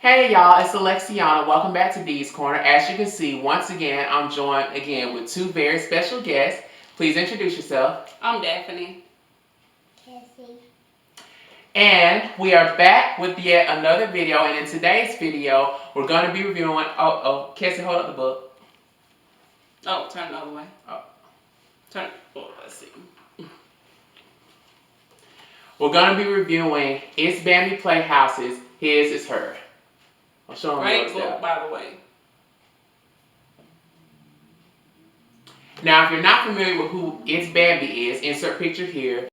Hey y'all, it's Alexiana. Welcome back to Dee's Corner. As you can see, once again, I'm joined again with two very special guests. Please introduce yourself. I'm Daphne. Cassie. And we are back with yet another video. And in today's video, we're going to be reviewing. Cassie, hold up the book. Oh, turn the other way. Oh. Turn. Oh, let's see. We're going to be reviewing ItsBambii Playhouse's His Is Her. I'm showing Great book, by the way. Now, if you're not familiar with who ItsBambii is, insert picture here.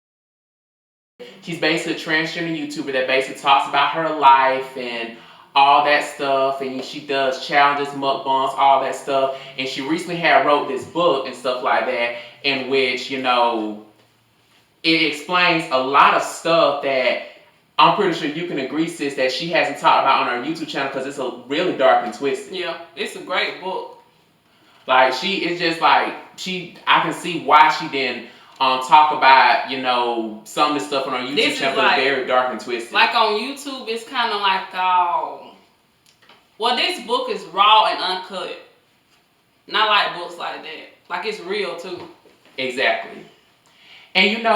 She's basically a transgender YouTuber that basically talks about her life and all that stuff, and she does challenges, mukbangs, all that stuff. And she recently wrote this book and stuff like that, in which, it explains a lot of stuff that I'm pretty sure you can agree, sis, that she hasn't talked about on her YouTube channel because it's a really dark and twisted. Yeah, it's a great book. Like, I can see why she didn't talk about, some of the stuff on her YouTube channel, because it's very dark and twisted. Like on YouTube, it's kind of like, well, this book is raw and uncut. Not like books like that. Like, it's real, too. Exactly. And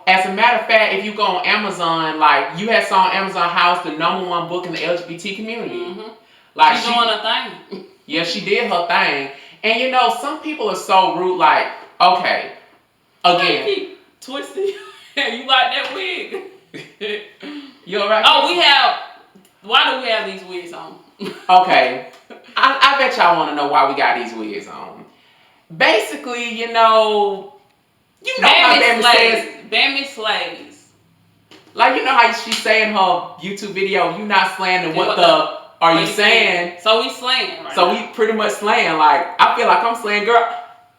as a matter of fact, if you go on Amazon, like, you had saw on Amazon how it's the #1 book in the LGBT community. Mm-hmm. Like, she's doing her thing. Yeah, she did her thing. And some people are so rude, like, okay, again. You keep twisting. You like that wig? You alright? Why do we have these wigs on? Okay. I bet y'all want to know why we got these wigs on. Basically, how Bambii says. Bambii slays. Like, how she's saying in her YouTube video, you not slaying, and what the are you saying? So we slaying, right? So we pretty much slaying. Like, I feel like I'm slaying. Girl,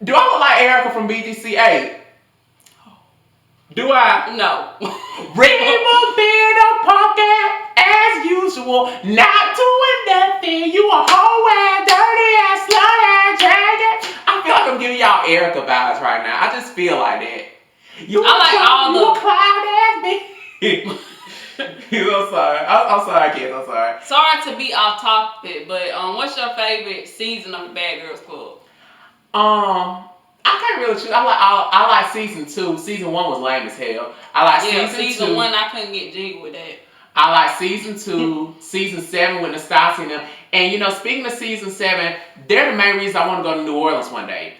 do I look like Erica from BGC8? Do I? No. Rainbow beard or pocket as usual, not doing nothing. You a hoe ass, dirty ass, slut ass, dragon. I feel like I'm giving y'all Erica vibes right now. I just feel like that. You a cloud ass bitch. I'm sorry. I'm sorry, kids. I'm sorry. Sorry to be off topic, but what's your favorite season of the Bad Girls Club? I can't really choose. I like season 2. Season 1 was lame as hell. I like season 2. 1. I couldn't get jiggy with that. I like season 2, season 7 with Nastassia and them. And speaking of season 7, they're the main reason I want to go to New Orleans one day.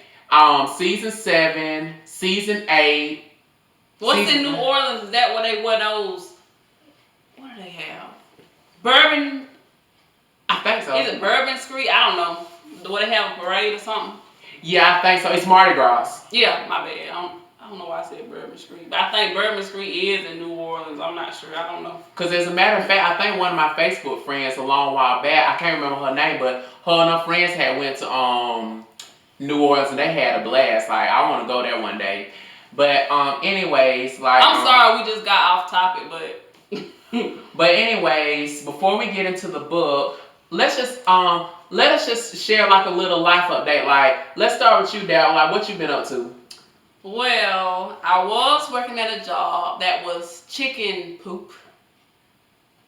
Season 7, season 8. What's in New Orleans? Is that where they wear those? What do they have? Bourbon. I think so. Is it Bourbon Street? I don't know. Do they have a parade or something? Yeah, I think so. It's Mardi Gras. Yeah, my bad. I don't know why I said Bourbon Street. But I think Bourbon Street is in New Orleans. I'm not sure. I don't know. Because as a matter of fact, I think one of my Facebook friends a long while back, I can't remember her name, but her and her friends had went to New Orleans and they had a blast. Like, I want to go there one day. But anyways, like, I'm sorry we just got off topic, but but anyways, before we get into the book, let us just share like a little life update. Like, let's start with you, Dad. Like, what you been up to? Well, I was working at a job that was chicken poop.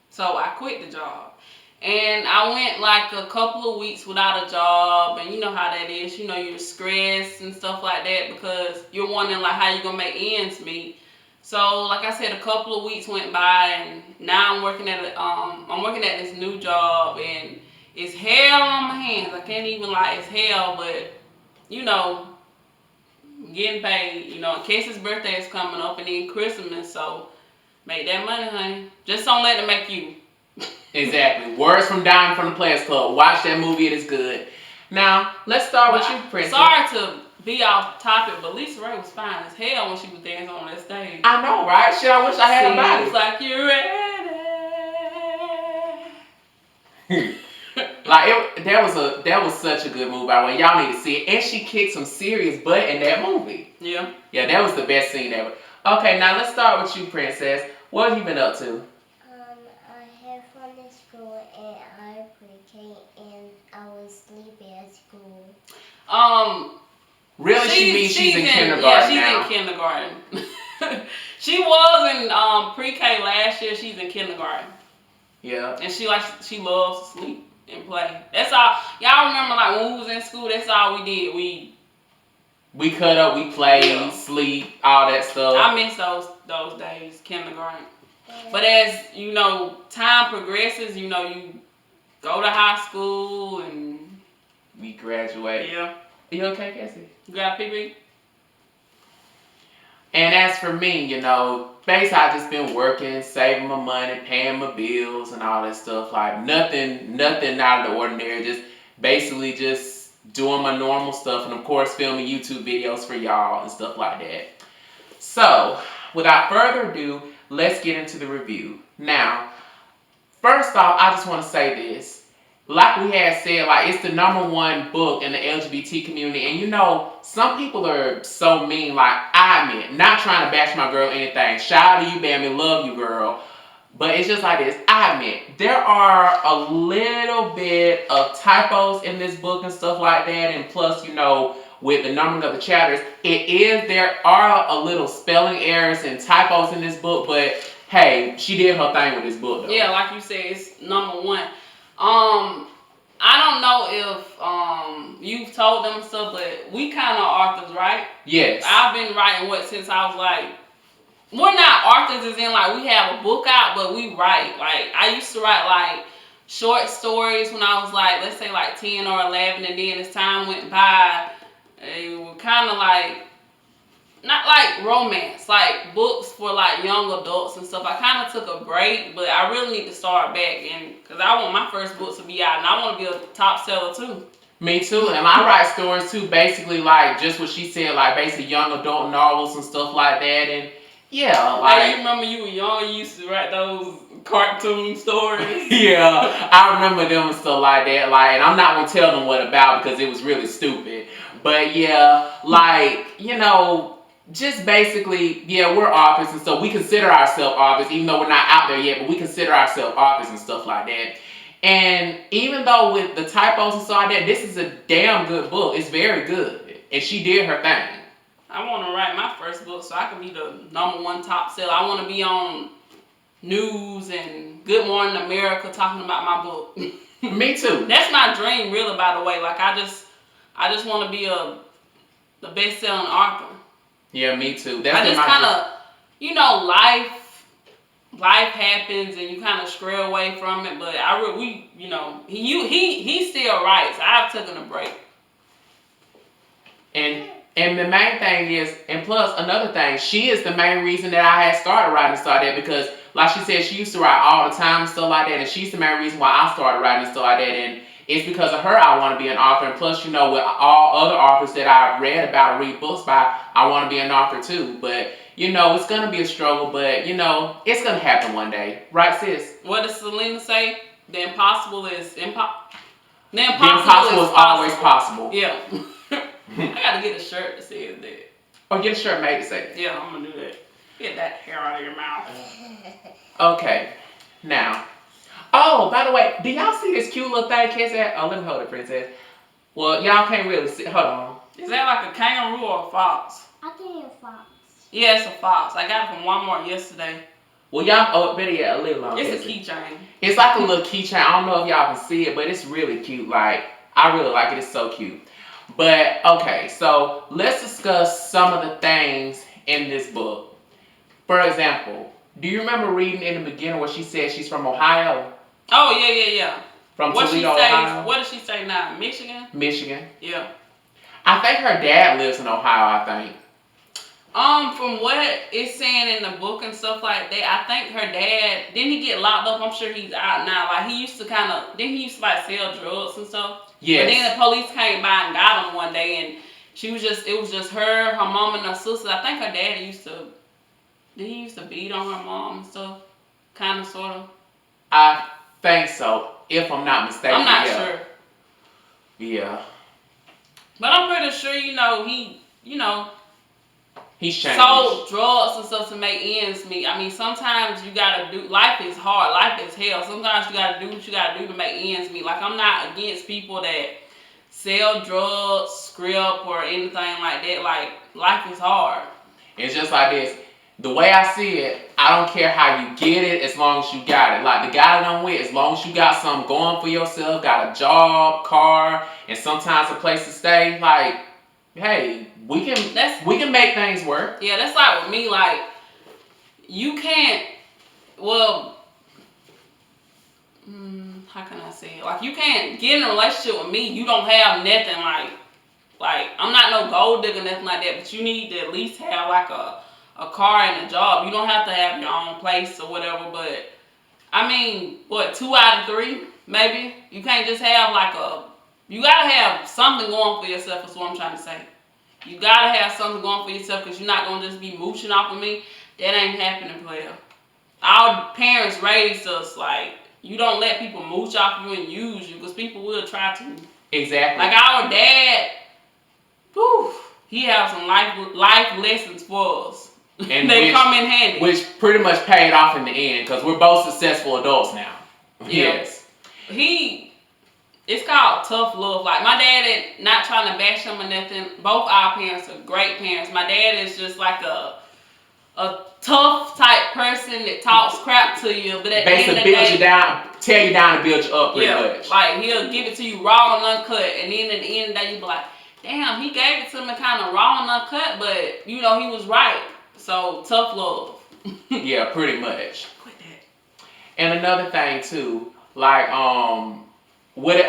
So I quit the job. And I went like a couple of weeks without a job, and you know how that is. You're stressed and stuff like that because you're wondering like how you're gonna make ends meet. So like I said, a couple of weeks went by, and now I'm working at this new job, and it's hell on my hands. I can't even lie, it's hell, but getting paid. Casey's birthday is coming up, and then Christmas, so make that money, honey. Just don't let it make you. Exactly. Words from Diamond from the Players Club. Watch that movie, it is good. Now, let's start with you, Princess. Sorry to be off topic, but Lisa Ray was fine as hell when she was dancing on that stage. I know, right? Shit, I wish I had a body. It's like, you're ready. Like, that was such a good movie, by the way. Y'all need to see it. And she kicked some serious butt in that movie. Yeah. Yeah, that was the best scene ever. Okay, now let's start with you, Princess. What have you been up to? I have fun at school, and I pre-K, and I was sleepy at school. Really, she's in kindergarten now. Yeah, she's in kindergarten. She was in pre-K last year. She's in kindergarten. Yeah. And she loves to sleep and play. That's all. Y'all remember like when we was in school, that's all we did. We cut up, we played, sleep, all that stuff. I miss those days, kindergarten. But as you know, time progresses, you know, you go to high school and we graduate. Yeah. You okay, Cassie? You got a PB? And as for me, you know, basically I just been working, saving my money, paying my bills and all that stuff. Like nothing out of the ordinary. Just basically just doing my normal stuff, and of course filming YouTube videos for y'all and stuff like that. So, without further ado, let's get into the review. Now, first off, I just want to say this. Like we had said, like it's the #1 book in the LGBT community, and you know, some people are so mean, like I admit, not trying to bash my girl or anything. Shout out to you, Bambii, love you, girl. But it's just like this. I admit, there are a little bit of typos in this book and stuff like that. And plus, you know, with the numbering of the chapters, there are a little spelling errors and typos in this book. But hey, she did her thing with this book, though. Yeah, like you said, it's #1. I don't know if you've told them stuff, but we kind of authors, right? Yes. I've been writing since I was like. We're not authors as in like we have a book out, but we write. Like I used to write like short stories when I was like, let's say like 10 or 11, and then as time went by, they were kind of like, not like romance, like books for like young adults and stuff. I kind of took a break, but I really need to start back, and because I want my first books to be out, and I want to be a top seller too. Me too, and I write stories too, basically like just what she said, like basically young adult novels and stuff like that, and yeah, like you remember you were young, you used to write those cartoon stories. Yeah, I remember them and stuff like that. Like, and I'm not gonna tell them what about because it was really stupid. But yeah, like you know, just basically, yeah, we're authors and stuff. We consider ourselves authors, even though we're not out there yet. But we consider ourselves authors and stuff like that. And even though with the typos and stuff like that, this is a damn good book. It's very good, and she did her thing. I want to write my first book so I can be the #1 top seller. I want to be on news and Good Morning America talking about my book. Me too. That's my dream, really. By the way, like I just want to be the best-selling author. Yeah, me too. That's I just kind of, you know, life happens and you kind of stray away from it. But you know, he still writes. I've taken a break. And the main thing is, and plus another thing, she is the main reason that I had started writing and stuff like that, because like she said, she used to write all the time and stuff like that, and she's the main reason why I started writing and stuff like that, and it's because of her I want to be an author, and plus, you know, with all other authors that I've read about, read books by, I want to be an author too, but you know, it's going to be a struggle, but you know, it's going to happen one day, right sis? What does Selena say? The impossible is impossible. The impossible is always possible. Yeah. I gotta get a shirt that says that. Or get a shirt made to say that. Yeah, I'm gonna do that. Get that hair out of your mouth. Okay. Now. Oh, by the way, do y'all see this cute little thing Cassie had? Oh, let me hold it, princess. Well, y'all can't really see. Hold on. Is that like a kangaroo or a fox? I think a fox. Yeah, it's a fox. I got it from Walmart yesterday. Well, y'all, better yet, a little longer. It's a keychain. It's like a little keychain. I don't know if y'all can see it, but it's really cute. Like, I really like it. It's so cute. But, okay, so let's discuss some of the things in this book. For example, do you remember reading in the beginning where she said she's from Ohio? Oh, yeah. From Toledo, Ohio? What does she say now? Michigan? Michigan. Yeah. I think her dad lives in Ohio, I think. From what it's saying in the book and stuff like that, I think her dad, didn't he get locked up? I'm sure he's out now. Like, he used to like sell drugs and stuff? Yes. But then the police came by and got him one day, and it was just her mom and her sister. I think her dad used to beat on her mom and stuff? Kind of, sort of? I think so, if I'm not mistaken. I'm not sure. Yeah. But I'm pretty sure, He's changed. Sold drugs and stuff to make ends meet. I mean, sometimes you gotta do. Life is hard. Life is hell. Sometimes you gotta do what you gotta do to make ends meet. Like, I'm not against people that sell drugs, script, or anything like that. Like, life is hard. It's just like this. the way I see it, I don't care how you get it as long as you got it. Like the guy that I'm with, as long as you got something going for yourself, got a job, car, and sometimes a place to stay, like, hey, we can make things work. Yeah, that's like with me, like, you can't, well, how can I say it? Like, you can't get in a relationship with me, you don't have nothing, like, I'm not no gold digger, nothing like that, but you need to at least have, like, a car and a job. You don't have to have your own place or whatever, but, I mean, what, 2 out of 3, maybe? You can't just have, like, you gotta have something going for yourself, is what I'm trying to say. You gotta have something going for yourself, because you're not gonna just be mooching off of me. That ain't happening, player. Our parents raised us, like, you don't let people mooch off you and use you, because people will try to. Exactly. Like our dad, whew, he has some life lessons for us. And they come in handy. Which pretty much paid off in the end, because we're both successful adults now. Yeah. Yes. It's called tough love. Like my dad, not trying to bash him or nothing. Both our parents are great parents. My dad is just like a tough type person that talks crap to you, but at the end of the day, build you down, tear you down, and build you up pretty much. Like he'll give it to you raw and uncut, and then at the end of the day, you be like, damn, he gave it to me kind of raw and uncut, but you know he was right. So tough love. Yeah, pretty much. Quit that. And another thing too, like what did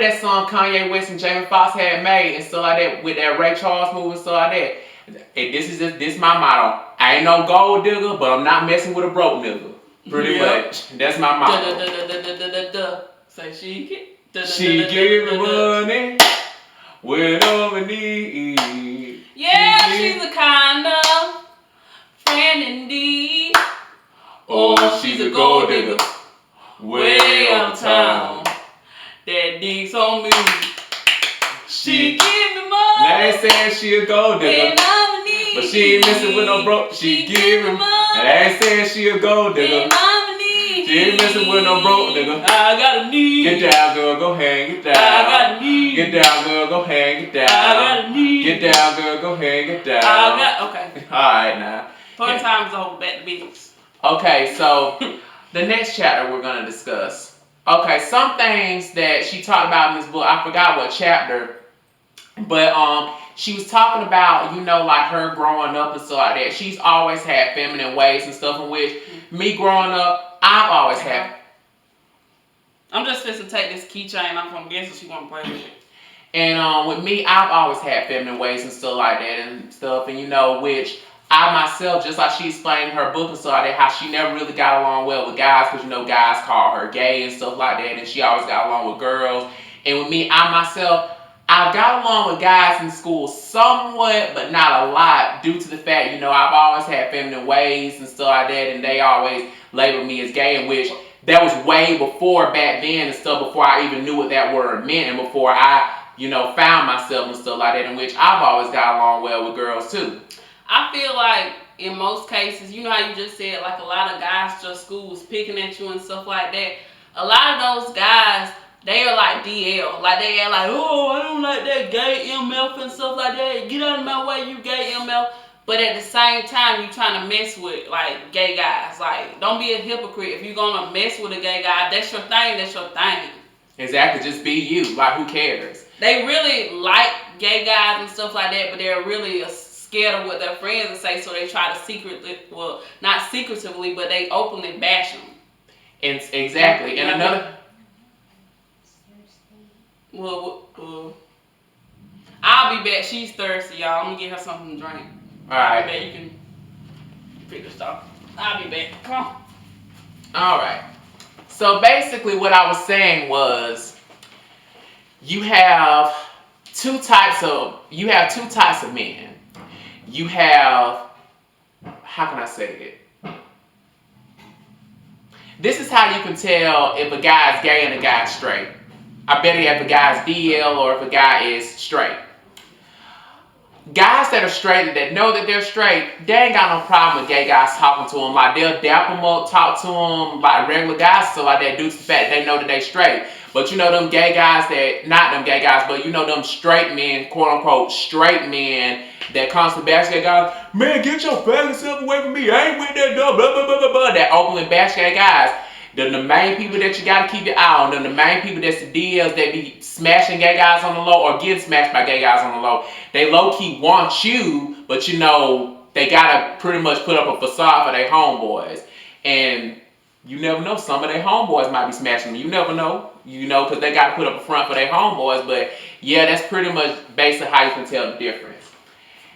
that song Kanye West and Jamie Foxx had made and stuff like that with that Ray Charles movie and stuff like that. And this my motto. I ain't no gold digger, but I'm not messing with a broke nigga. Pretty much. That's my motto. Say she give me money whenever need. Yeah, she's a kind of friend indeed. Oh, she's a gold digger way uptown. That digs on me. She give me money. Now they saying she a gold digger, but she ain't messing with no broke. She give me money. Now they ain't saying she a gold digger. She ain't messing with no broke nigga. I got a need. Get down, girl, go hang it down. I got a need. Get down, girl, go hang it down. I got a need. Get down, girl, go hang it down. Okay. Alright now. Fun times over, back to business. Okay, so the next chapter we're gonna discuss. Okay, some things that she talked about in this book, I forgot what chapter, but she was talking about, you know, like her growing up and stuff like that. She's always had feminine ways and stuff, in which me growing up, I've always had. I'm just supposed to take this keychain off. I'm guessing she want to play with it. And with me, I've always had feminine ways and stuff like that and stuff, and you know, which I myself, just like she explained in her book and stuff like that, how she never really got along well with guys, because you know, guys call her gay and stuff like that, and she always got along with girls. And with me, I myself, I've got along with guys in school somewhat, but not a lot, due to the fact, you know, I've always had feminine ways and stuff like that, and they always labeled me as gay, in which that was way before back then and stuff, before I even knew what that word meant, and before I, you know, found myself and stuff like that, in which I've always got along well with girls too. I feel like in most cases, you know how you just said, like a lot of guys just school was picking at you and stuff like that. A lot of those guys, they are like DL. Like they are like, oh, I don't like that gay MF and stuff like that. Get out of my way, you gay MF. But at the same time, you trying to mess with like gay guys. Like, don't be a hypocrite. If you're gonna mess with a gay guy, that's your thing, that's your thing. Exactly, just be you. Like, who cares? They really like gay guys and stuff like that, but they're really scared of what their friends will say, so they try to secretly, well, not secretively, but they openly bash them. And exactly. And another. Well, I'll be back. She's thirsty, y'all. I'm gonna get her something to drink. Alright. You can pick this up. I'll be back. Come on. Alright. So basically what I was saying was, you have two types of men. You have, how can I say it? This is how you can tell if a guy is gay and a guy is straight. I bet if a guy is DL or if a guy is straight. guys that are straight, that know that they're straight, they ain't got no problem with gay guys talking to them. Like, they'll dap them up, talk to them like regular guys, so like that due to the fact they know that they straight. But you know them gay guys that, not them gay guys, but you know them straight men, quote unquote straight men that constantly bash gay guys. Man, get your faggot self away from me. I ain't with that blah blah blah blah blah. That openly bash gay guys. The main people that you gotta keep your eye on. The main people that's the DLs that be smashing gay guys on the low or getting smashed by gay guys on the low. They low key want you, but you know they gotta pretty much put up a facade for their homeboys. And you never know, some of their homeboys might be smashing them. You never know, you know, because they got to put up a front for their homeboys. But yeah, that's pretty much basically how you can tell the difference.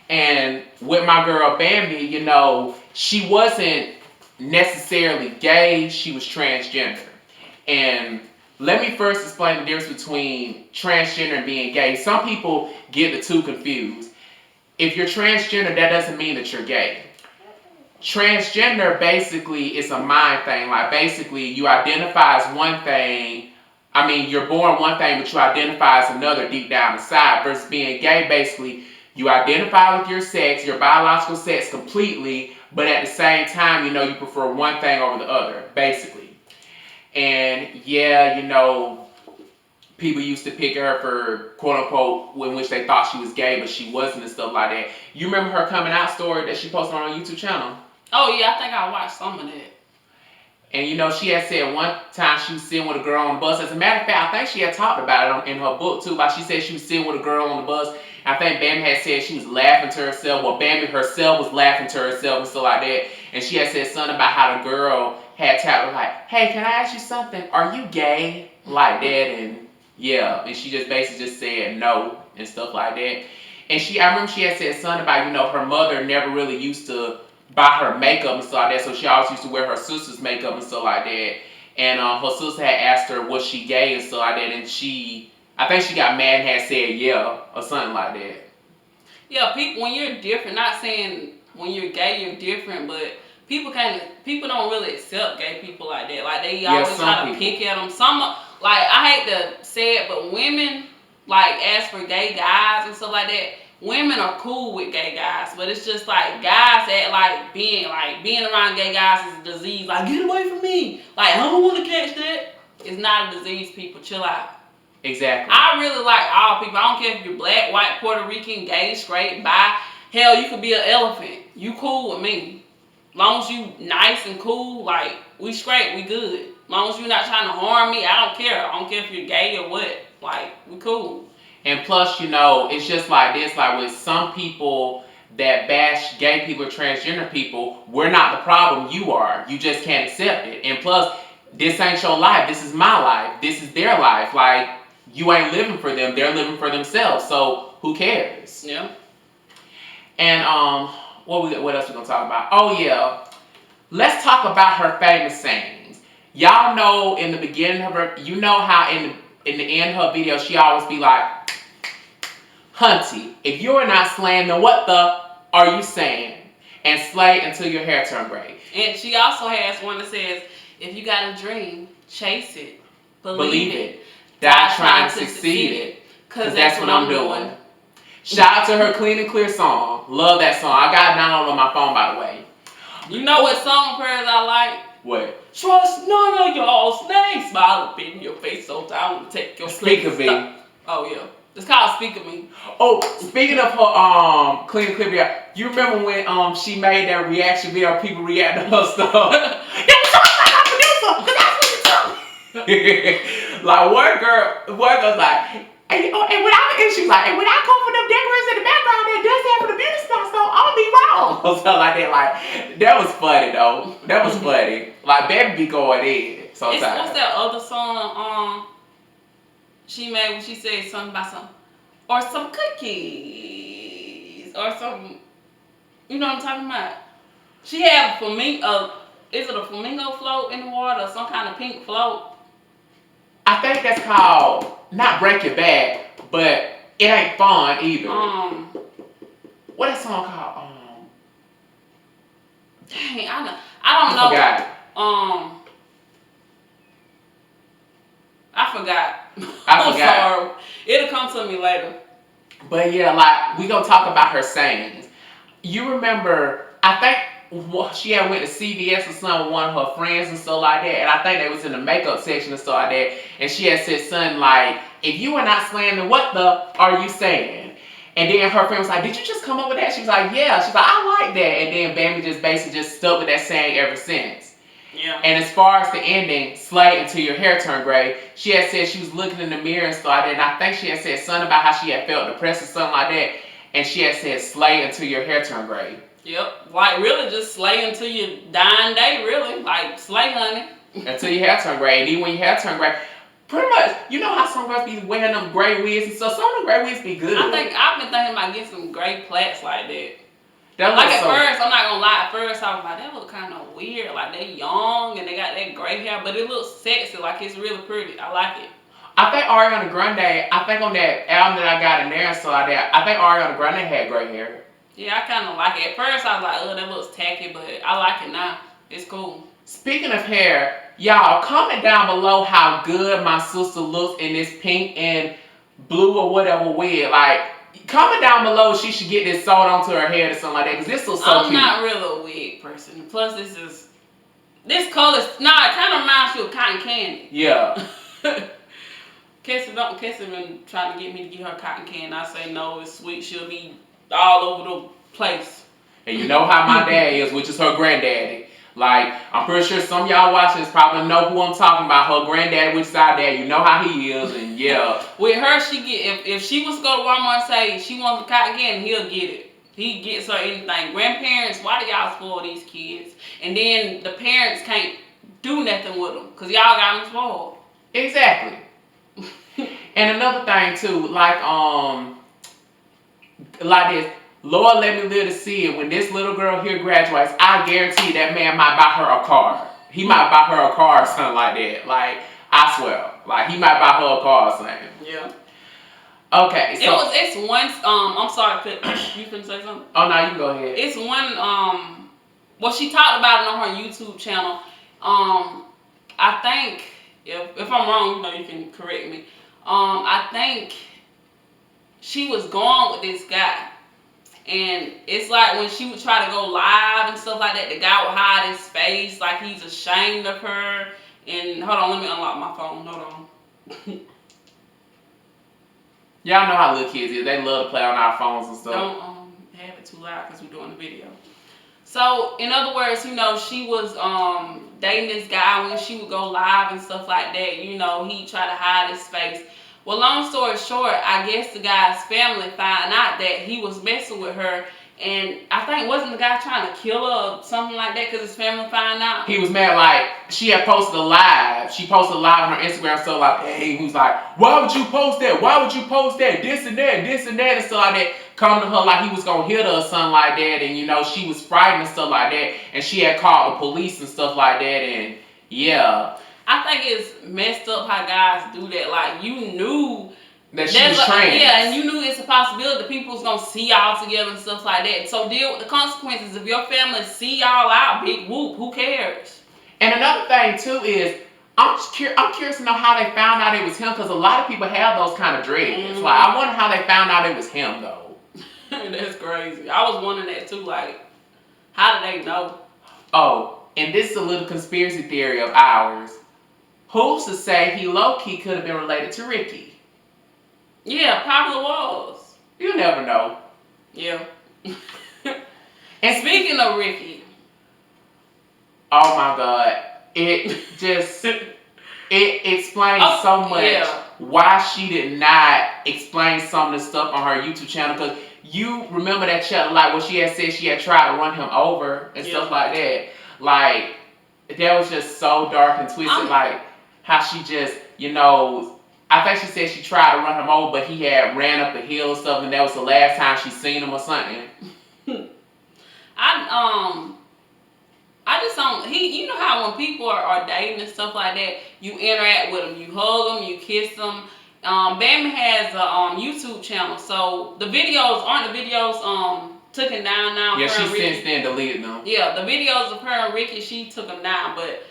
And with my girl Bambii, you know, she wasn't necessarily gay, she was transgender. And let me first explain the difference between transgender and being gay. Some people get the two confused. If you're transgender, that doesn't mean that you're gay. Transgender basically is a mind thing. Like basically you identify as one thing. I mean, you're born one thing, but you identify as another deep down inside. Versus being gay, basically you identify with your sex, your biological sex completely, but at the same time, you know, you prefer one thing over the other, basically. And yeah, you know, people used to pick her for quote unquote in which they thought she was gay, but she wasn't and stuff like that. You remember her coming out story that she posted on her YouTube channel? Oh yeah, I think I watched some of that. And you know, she had said one time she was sitting with a girl on the bus. As a matter of fact, I think she had talked about it in her book too. Like she said she was sitting with a girl on the bus. I think Bambii had said she was laughing to herself. Well, Bambii herself was laughing to herself and stuff like that. And she had said something about how the girl had tapped her like, "Hey, can I ask you something? Are you gay?" Like that. And yeah, and she just basically just said no and stuff like that. And I remember she had said something about, you know, her mother never really used to buy her makeup and stuff like that, so she always used to wear her sister's makeup and stuff like that. And her sister had asked her was she gay and stuff like that, and I think she got mad and had said yeah or something like that. Yeah, people, when you're different, not saying when you're gay you're different, but people don't really accept gay people like that. Like they always try to pick at them. Some, like, I hate to say it, but women, like, ask for gay guys and stuff like that. Women are cool with gay guys, but it's just like guys act like being around gay guys is a disease. Like, get away from me. Like, I don't want to catch that. It's not a disease, people. Chill out. Exactly. I really like all people. I don't care if you're black, white, Puerto Rican, gay, straight, bi. Hell, you could be an elephant. You cool with me. Long as you nice and cool, like, we straight, we good. Long as you're not trying to harm me, I don't care. I don't care if you're gay or what. Like, we cool. And plus, you know, it's just like this, like with some people that bash gay people or transgender people, we're not the problem, you are. You just can't accept it. And plus, this ain't your life, this is my life, this is their life. Like, you ain't living for them, they're living for themselves, so who cares? Yeah. And what else we gonna talk about? Oh yeah, let's talk about her famous sayings. Y'all know in the beginning of her, you know how in the end of her video, she always be like, "Hunty, if you are not slaying, then what the are you saying? And slay until your hair turn gray." And she also has one that says, "If you got a dream, chase it, believe it, die trying to succeed it, cause that's what I'm doing." Shout out to her Clean and Clear song. Love that song. I got it downloaded on my phone, by the way. You know what song prayers I like? What? Trust none of y'all snakes. Smile up in your face so time to take your Speak of me. Oh yeah. It's called Speak of Me. Oh, speaking of her Clean and Clear video, you remember when she made that reaction video, people react to her stuff? Yo, producer, cause that's what you told me. Like one girl was like, and she's like, and when I come for them decorations in the background that does have for the beauty spot, so I'll be wrong. Or something like that. Like, that was funny though. That was funny. Like, Bambii be going in sometimes. What's that other song she made when she said something about some cookies or some, you know what I'm talking about? She had is it a flamingo float in the water or some kind of pink float? I think that's called, not Break Your Back, but it ain't fun either. What that song called? Dang, I don't know. I forgot it. I forgot. I forgot. I'm sorry. It'll come to me later. But yeah, like we gonna talk about her sayings. You remember? I think she had went to CVS or something with one of her friends and stuff like that, and I think they was in the makeup section and stuff like that, and she had said something like, "If you are not slamming, what the are you saying?" And then her friend was like, "Did you just come up with that?" She was like, "Yeah." She's like, "I like that." And then Bambi just basically just stuck with that saying ever since. Yeah. And as far as the ending, slay until your hair turned gray, she had said she was looking in the mirror and stuff like that, and I think she had said something about how she had felt depressed or something like that, and she had said slay until your hair turned gray. Yep. Like really just slay until your dying day, really. Like slay, honey. Until your hair turn gray. And even when your hair turn gray, pretty much, you know how some girls be wearing them gray wigs and stuff. Some of them gray wigs be good. I've been thinking about getting some gray plaits like that. Like at first, I'm not gonna lie, at first I was like, that look kind of weird. Like they young and they got that gray hair, but it looks sexy. Like it's really pretty. I like it. I think Ariana Grande, I think on that album that I got in there and stuff like that, I think Ariana Grande had gray hair. Yeah, I kind of like it. At first I was like, oh, that looks tacky, but I like it now. It's cool. Speaking of hair, y'all comment down below how good my sister looks in this pink and blue or whatever wig. Like, comment down below if she should get this sewed onto her head or something like that, because this looks so cute. I'm not really a wig person. Plus, this color, it kind of reminds you of cotton candy. Yeah. Kessie been trying to get me to get her cotton candy. I say no, it's sweet. She'll be all over the place. And you know how my dad is, which is her granddaddy. Like, I'm pretty sure some of y'all watching this probably know who I'm talking about. Her granddaddy, which is our dad. You know how he is, and yeah. With her, she get if she was to go to Walmart and say she wants a cotton candy, he'll get it. He gets her anything. Grandparents, why do y'all spoil these kids? And then the parents can't do nothing with them because y'all got them spoiled. Exactly. And another thing too, like this. Lord, let me live to see it. When this little girl here graduates, I guarantee that man might buy her a car. He might buy her a car or something like that. Like, I swear. Like, he might buy her a car or something. Yeah. Okay, so... It's one, I'm sorry, you couldn't say something? Oh, no, you can go ahead. It's one, well, she talked about it on her YouTube channel. I think, if I'm wrong, you know, you can correct me. I think she was going with this guy. And it's like when she would try to go live and stuff like that, the guy would hide his face like he's ashamed of her. And hold on, let me unlock my phone. Hold on. Y'all know how little kids is. They love to play on our phones and stuff. Don't have it too loud because we're doing the video. So, in other words, you know, she was dating this guy when she would go live and stuff like that. You know, he tried to hide his face. Well, long story short, I guess the guy's family found out that he was messing with her. And I think, wasn't the guy trying to kill her or something like that because his family found out? He was mad, like, she had posted a live. She posted a live on her Instagram, so like, hey, he was like, why would you post that? Why would you post that? This and that, and stuff like that. Coming to her like he was going to hit her or something like that. And, you know, she was frightened and stuff like that. And she had called the police and stuff like that. And, yeah. I think it's messed up how guys do that. Like, you knew that she was trans. Yeah, and you knew it's a possibility that people was going to see y'all together and stuff like that. So deal with the consequences. If your family see y'all out, big whoop, who cares? And another thing, too, is I'm curious to know how they found out it was him, because a lot of people have those kind of dreads. Mm-hmm. Like, I wonder how they found out it was him, though. That's crazy. I was wondering that, too. Like, how did they know? Oh, and this is a little conspiracy theory of ours. Who's to say he low-key could have been related to Ricky? Yeah, probably was. You never know. Yeah. And speaking of Ricky. Oh my God. It just, it explains so much why she did not explain some of the stuff on her YouTube channel. Because you remember that chat, like what she had said she had tried to run him over and stuff like that. Like, that was just so dark and twisted. Like, how she just, you know, I think she said she tried to run him over, but he had ran up the hill or something, and that was the last time she seen him or something. I just don't, you know how when people are dating and stuff like that, you interact with them, you hug them, you kiss them. Bambi has a YouTube channel, so the videos, aren't the videos taken down now? Yeah, she since then deleted them. Yeah, the videos of her and Ricky, she took them down, but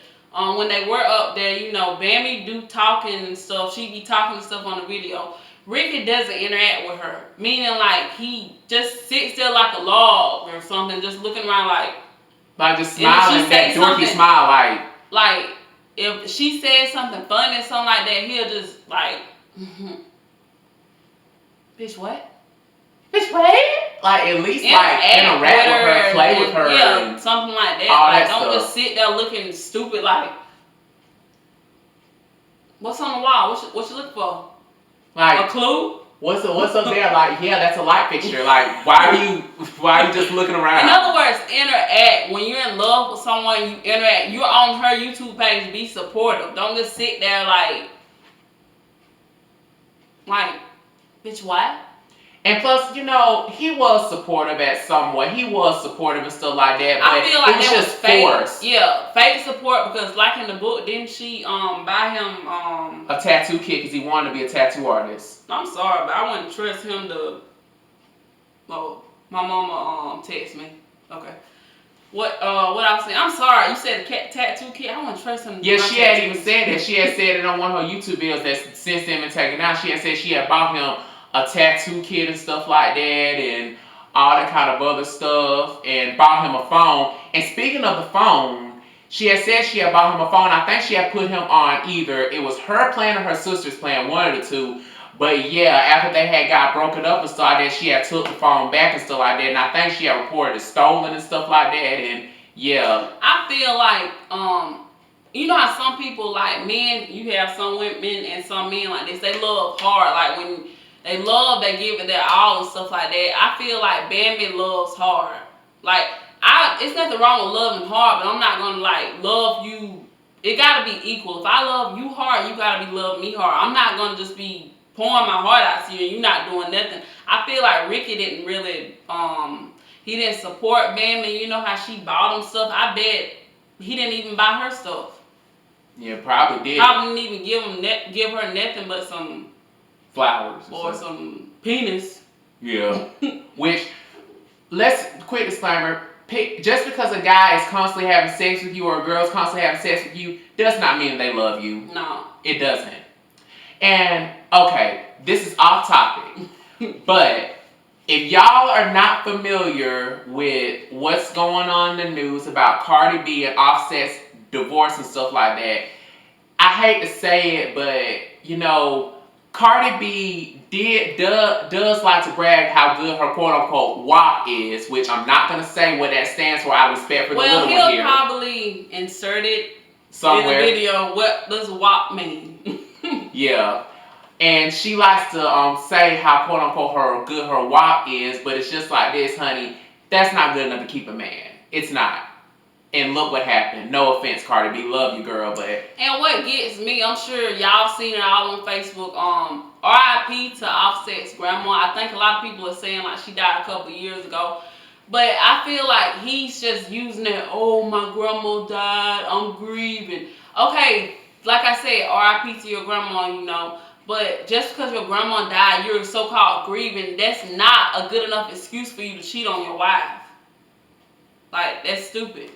when they were up there, you know, Bambi do talking and stuff. She be talking and stuff on the video. Ricky doesn't interact with her. Meaning, like, he just sits there like a log or something, just looking around like just smiling, that dorky smile, like, if she says something funny or something like that, he'll just, like, bitch, what? Bitch, what? Like, at least, like, interact with her, play with her. Yeah, something like that. Like, don't just sit there looking stupid, like, what's on the wall? What you looking for? Like, a clue? What's up there? Like, yeah, that's a light fixture. Like, why are you just looking around? In other words, interact. When you're in love with someone, you interact. You're on her YouTube page, be supportive. Don't just sit there like, bitch, what? And plus, you know, he was supportive at some way. He was supportive and stuff like that. But I feel like it was that just was fake. forced. Yeah, fake support, because like in the book, didn't she buy him a tattoo kit because he wanted to be a tattoo artist? I'm sorry, but I wouldn't trust him to. Oh, my mama text me. Okay. What I was saying? I'm sorry. You said a tattoo kit. I wouldn't trust him. Yeah, she had even said that. She had said it on one of her YouTube videos that since then been taken out. She had said she had bought him a tattoo kit and stuff like that, and all that kind of other stuff, and bought him a phone. And speaking of the phone, she had said she had bought him a phone. I think she had put him on either it was her plan or her sister's plan, one of the two. But yeah, after they had got broken up and stuff like that, she had took the phone back and stuff like that. And I think she had reported it stolen and stuff like that. And yeah, I feel like you know how some people, like men, you have some women and some men like this, they love hard. Like when they love, they give it their all and stuff like that. I feel like Bambi loves hard. Like, it's nothing wrong with loving hard, but I'm not gonna like love you. It gotta be equal. If I love you hard, you gotta be loving me hard. I'm not gonna just be pouring my heart out to you and you're not doing nothing. I feel like Ricky didn't really he didn't support Bambi. You know how she bought him stuff. I bet he didn't even buy her stuff. Yeah, probably did. Probably didn't even give her nothing but some flowers or some penis. Yeah. Which, quick disclaimer, just because a guy is constantly having sex with you or a girl's constantly having sex with you does not mean they love you. No. It doesn't. And, okay, this is off topic, but if y'all are not familiar with what's going on in the news about Cardi B and Offset's divorce and stuff like that, I hate to say it, but, you know, Cardi B does like to brag how good her quote-unquote WAP is, which I'm not going to say what that stands for out of respect for the little one here. Well, he'll probably insert it somewhere in the video. What does WAP mean? Yeah. And she likes to say how quote-unquote her WAP is, but it's just like this, honey. That's not good enough to keep a man. It's not. And look what happened. No offense, Cardi B. Love you, girl, but... And what gets me, I'm sure y'all seen it all on Facebook, R.I.P. to Offset's grandma. I think a lot of people are saying like she died a couple years ago. But I feel like he's just using it, oh, my grandma died, I'm grieving. Okay, like I said, R.I.P. to your grandma, you know. But just because your grandma died, you're so-called grieving, that's not a good enough excuse for you to cheat on your wife. Like, that's stupid.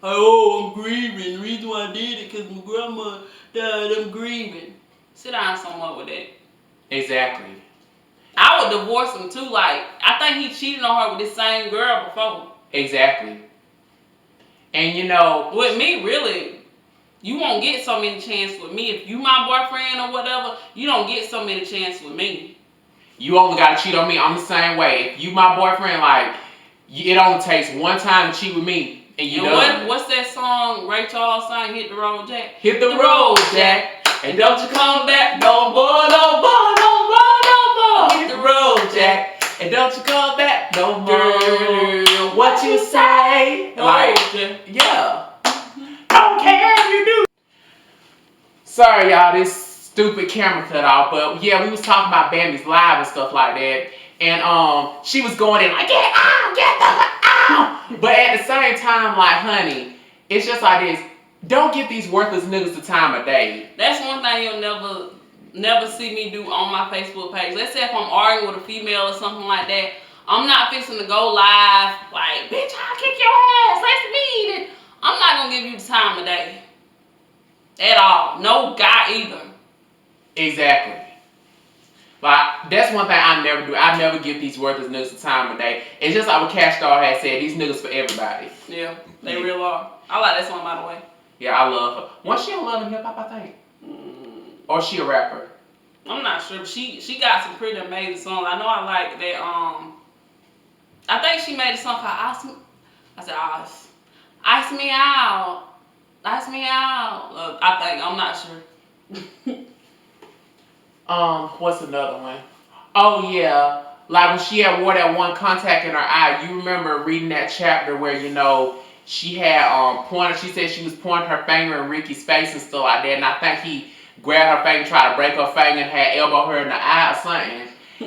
Oh, I'm grieving. The reason why I did it because my grandma died, I'm grieving. Sit down somewhere with that. Exactly. I would divorce him too. Like, I think he cheated on her with this same girl before. Exactly. And you know, with me, really, you won't get so many chances with me. If you my boyfriend or whatever, you don't get so many chances with me. You only got to cheat on me. I'm the same way. If you my boyfriend, like, it only takes one time to cheat with me. And what's that song Ray Charles sang? Hit the road, Jack. Hit the road, Jack. And don't you come back no more, no more, no more, no more. Hit the road, Jack. And don't you come back no more. What you say? Like, yeah. Don't care if you do. Sorry, y'all. This stupid camera cut off. But yeah, we was talking about Bambi's live and stuff like that. And she was going in like, get out, get the out. But at the same time, like, honey, it's just like this. Don't give these worthless niggas the time of day. That's one thing you'll never see me do on my Facebook page. Let's say if I'm arguing with a female or something like that, I'm not fixing to go live like, bitch, I'll kick your ass. Let's meet it. I'm not gonna give you the time of day. At all. No guy either. Exactly. Like, that's one thing I never do. I never give these worthless niggas the time of day. It's just like what Cash Star had said, these niggas for everybody. Yeah, they real are. I like that song, by the way. Yeah, I love her. Once she don't love hip hop, I think. Or she a rapper? I'm not sure. She got some pretty amazing songs. I know I like that. I think she made a song called Ice. I said Ice. Ice me out. Ice me out. I think. I'm not sure. What's another one? Oh yeah, like when she had wore that one contact in her eye. You remember reading that chapter where she had pointed. She said she was pointing her finger in Ricky's face and stuff like that. And I think he grabbed her finger, tried to break her finger, and had elbowed her in the eye or something.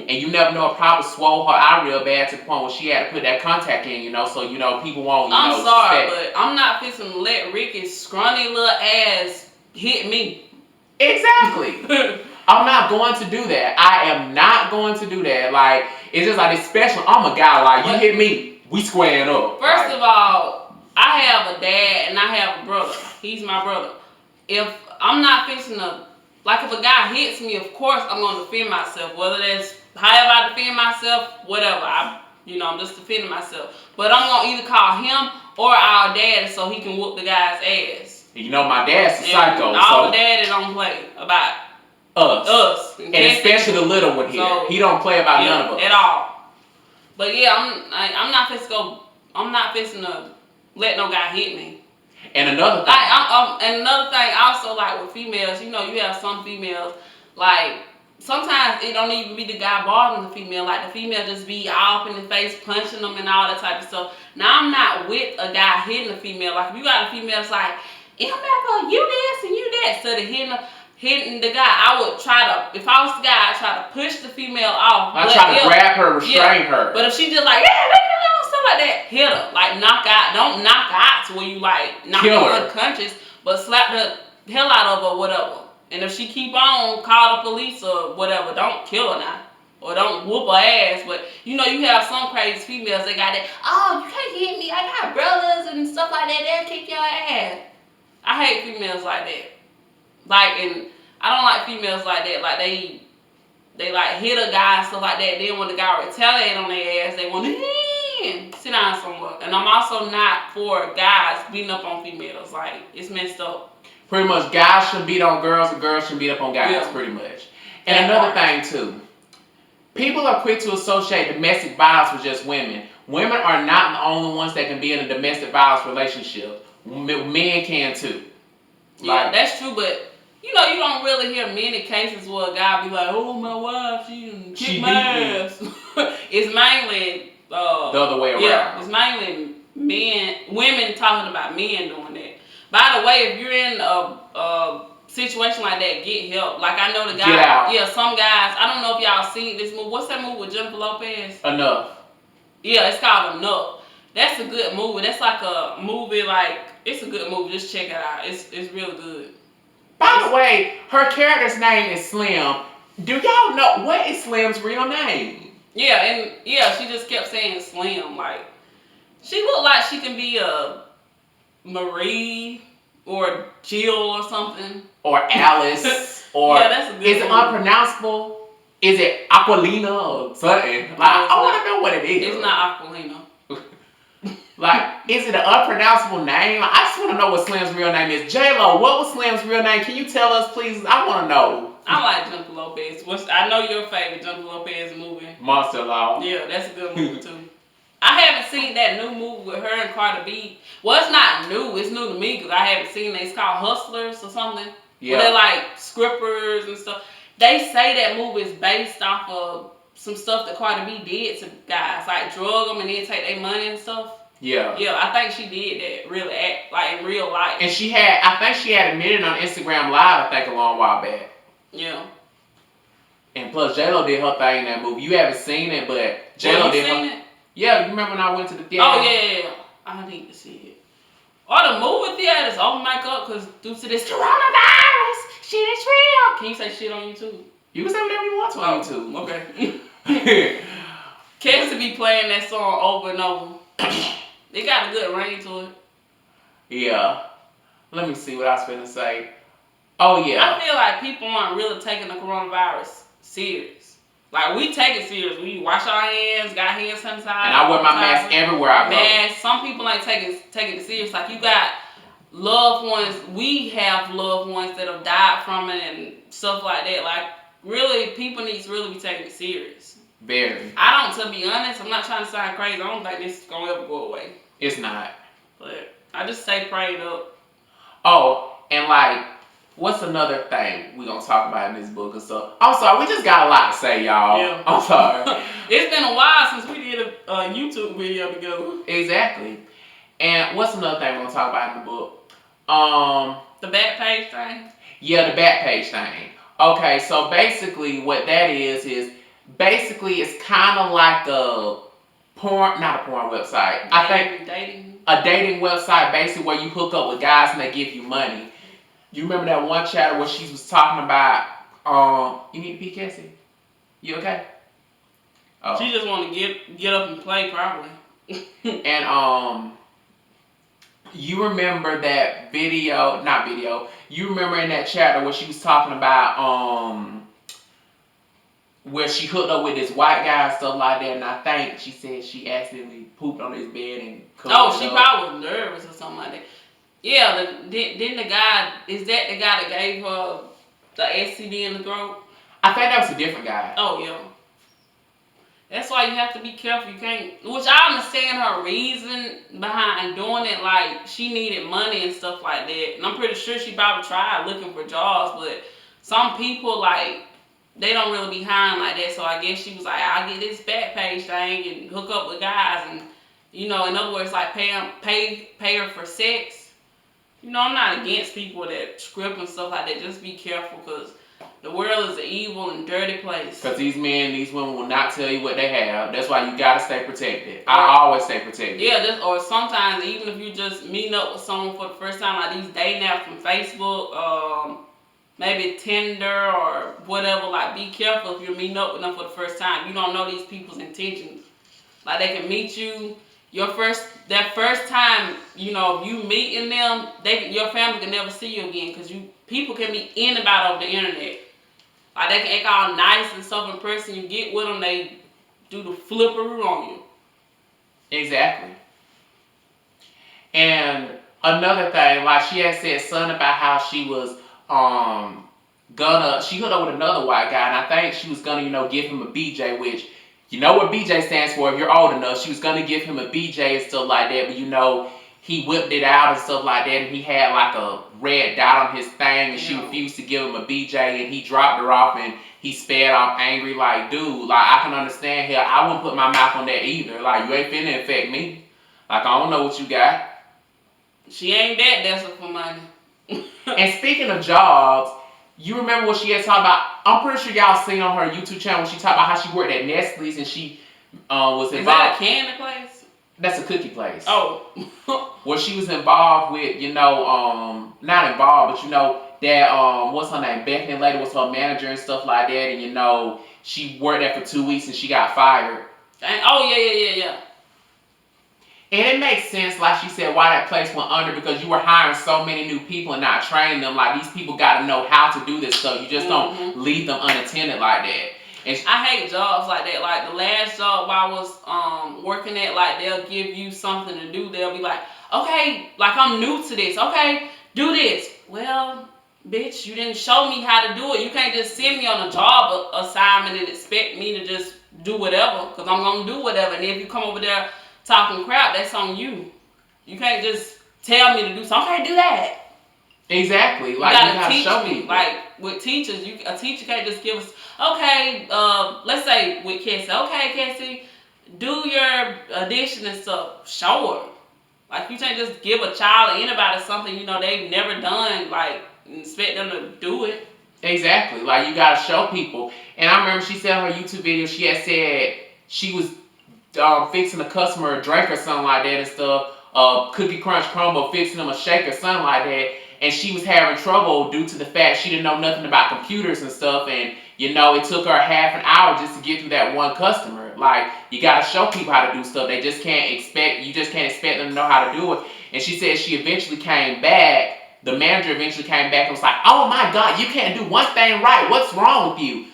And you never know, it probably swole her eye real bad to the point where she had to put that contact in. So people won't. I'm sorry, but I'm not fixing to let Ricky's scrawny little ass hit me. Exactly. I'm not going to do that. I am not going to do that. Like, it's just like, especially, I'm a guy, like, you hit me, we squaring up. First of all, I have a dad and I have a brother. He's my brother. If I'm not fixing to, like, if a guy hits me, of course I'm going to defend myself. Whether that's however I defend myself, whatever. I'm just defending myself. But I'm going to either call him or our dad so he can whoop the guy's ass. My dad's a psycho. And our daddy don't play about us. And especially the little one here. So, he don't play about none of us. At all. But yeah, I'm not fixing to let no guy hit me. And another thing. And another thing also, like with females, you have some females, like, sometimes it don't even be the guy bothering the female. Like, the female just be all up in the face, punching them and all that type of stuff. Now, I'm not with a guy hitting a female. Like, if you got a female that's like, MF, you this and you that, instead of hitting the guy, I would try to, if I was the guy, I'd try to push the female off. I'd try to grab her, restrain her. But if she just like, stuff like that, hit her. Like, knock out. Don't knock out to where you, like, knock her unconscious, but slap the hell out of her or whatever. And if she keep on, call the police or whatever. Don't kill her now. Or don't whoop her ass. But, you have some crazy females, they got that, oh, you can't hit me. I got brothers and stuff like that. They'll kick your ass. I hate females like that. Like, and I don't like females like that. Like, they like hit a guy and stuff like that. Then when the guy retaliate on their ass, they want to sit down somewhere. And I'm also not for guys beating up on females. Like, it's messed up. Pretty much, guys should beat on girls and girls should beat up on guys, pretty much. And another thing, too. People are quick to associate domestic violence with just women. Women are not the only ones that can be in a domestic violence relationship. Men can, too. Yeah, that's true, but you don't really hear many cases where a guy be like, oh, my wife, she kicked my ass. It's mainly the other way around. Yeah, it's mainly women talking about men doing that. By the way, if you're in a situation like that, get help. Like, I know the guy. Get out. Yeah, some guys. I don't know if y'all seen this movie. What's that movie with Jennifer Lopez? Enough. Yeah, it's called Enough. That's a good movie. That's like a movie, like, it's a good movie. Just check it out. It's really good. By the way, her character's name is Slim. Do y'all know what is Slim's real name? Yeah, and she just kept saying Slim. Like, she looked like she can be a Marie or Jill or something. Or Alice. Or yeah, that's a good is it unpronounceable? Is it Aquilina or something? Like, I want to know what it is. It's not Aquilina. Like, is it an unpronounceable name? I just want to know what Slim's real name is. J-Lo, what was Slim's real name? Can you tell us, please? I want to know. I like Jennifer Lopez. I know your favorite Jennifer Lopez movie. Monster Law. Yeah, that's a good movie, too. I haven't seen that new movie with her and Cardi B. Well, it's not new. It's new to me because I haven't seen it. It's called Hustlers or something. Yeah. Where they're like scrippers and stuff. They say that movie is based off of some stuff that Cardi B did to guys. Like, drug them and then take their money and stuff. Yeah. Yeah, I think she did that, really, like in real life. And I think she had admitted on Instagram Live, I think, a long while back. Yeah. And plus, J-Lo did her thing in that movie. You haven't seen it, but J-Lo did her. It? Yeah, you remember when I went to the theater? Oh, yeah. I need to see it. Or the movie theaters open back up because due to this coronavirus, shit is real. Can you say shit on YouTube? You can say whatever you want to on YouTube. Okay. Kids to be playing that song over and over. It got a good ring to it. Yeah. Let me see what I was going to say. Oh, yeah. I feel like people aren't really taking the coronavirus serious. Like, we take it serious. We wash our hands, got hand sanitizer. And I wear my mask everywhere I go. Mask. Some people ain't taking it serious. Like, you got loved ones. We have loved ones that have died from it and stuff like that. Like, really, people need to really be taking it serious. Very. To be honest, I'm not trying to sound crazy. I don't think this is going to ever go away. It's not. But I just stay prayed up. Oh, and like, what's another thing we gonna talk about in this book and stuff? I'm sorry, we just got a lot to say, y'all. Yeah. I'm sorry. It's been a while since we did a YouTube video together. Exactly. And what's another thing we're gonna talk about in the book? The back page thing? Yeah, the back page thing. Okay, so basically what that is basically it's kind of like not a porn website. I think a dating website basically where you hook up with guys and they give you money. You remember that one chatter where she was talking about, you need to pee, Cassie? You okay? Oh. She just want to get up and play, probably. And you remember that you remember in that chatter where she was talking about, where she hooked up with this white guy and stuff like that, and I think she said she accidentally pooped on his bed and she probably was nervous or something like that. Yeah, didn't the guy, is that the guy that gave her the STD in the throat? I think that was a different guy. Oh, yeah. That's why you have to be careful. You can't, which I understand her reason behind doing it. Like, she needed money and stuff like that. And I'm pretty sure she probably tried looking for jobs, but some people, like, they don't really be hiring like that. So I guess she was like, I'll get this back page thing and hook up with guys and, in other words, like pay her for sex. I'm not against people that script and stuff like that. Just be careful, because the world is an evil and dirty place. Because these men, these women will not tell you what they have. That's why you got to stay protected. I always stay protected. Yeah, or sometimes even if you just meeting up with someone for the first time, like these dating apps from Facebook, maybe Tinder or whatever, like be careful if you're meeting up with them for the first time. You don't know these people's intentions. Like they can meet you, that first time, if you meeting them, your family can never see you again, because people can be in and out over the internet. Like they can act all nice and stuff in person. You get with them, they do the flipperoo on you. Exactly. And another thing, like she had said something about how she was she hooked up with another white guy, and I think she was gonna, give him a BJ, which you know what BJ stands for if you're old enough. She was gonna give him a BJ and stuff like that, but he whipped it out and stuff like that, and he had like a red dot on his thing, and she refused to give him a BJ, and he dropped her off, and he sped off angry, like, dude, like, I can understand here, I wouldn't put my mouth on that either. Like, you ain't finna infect me. Like, I don't know what you got. She ain't that desperate for money. And speaking of jobs, you remember what she had talked about? I'm pretty sure y'all seen on her YouTube channel when she talked about how she worked at Nestle's and she was involved. Is that a candy place? That's a cookie place. Oh. Where she was involved with, not involved, but that, what's her name? Bethany later was her manager and stuff like that, and she worked there for 2 weeks and she got fired. Oh, yeah. And it makes sense, like she said, why that place went under, because you were hiring so many new people and not training them. Like, these people got to know how to do this stuff. You just don't leave them unattended like that. And I hate jobs like that. Like, the last job I was working at, like, they'll give you something to do. They'll be like, okay, like, I'm new to this. Okay, do this. Well, bitch, you didn't show me how to do it. You can't just send me on a job assignment and expect me to just do whatever, because I'm going to do whatever. And if you come over there talking crap, that's on you. You can't just tell me to do something. Okay, do that. Exactly. Like, you gotta show me. Like, with teachers, a teacher can't just give us, okay, let's say with Cassie, okay, Cassie, do your addition and stuff. Show her. Like, you can't just give a child or anybody something, they've never done, like, and expect them to do it. Exactly. Like, you gotta show people. And I remember she said in her YouTube video, she had said she was fixing a customer a drink or something like that and stuff, Cookie Crunch Crumble, fixing them a shake or something like that, and she was having trouble due to the fact she didn't know nothing about computers and stuff, and it took her half an hour just to get through that one customer. Like, you gotta show people how to do stuff. You just can't expect them to know how to do it. And she said she eventually came back, the manager eventually came back and was like, oh my God, you can't do one thing right, what's wrong with you?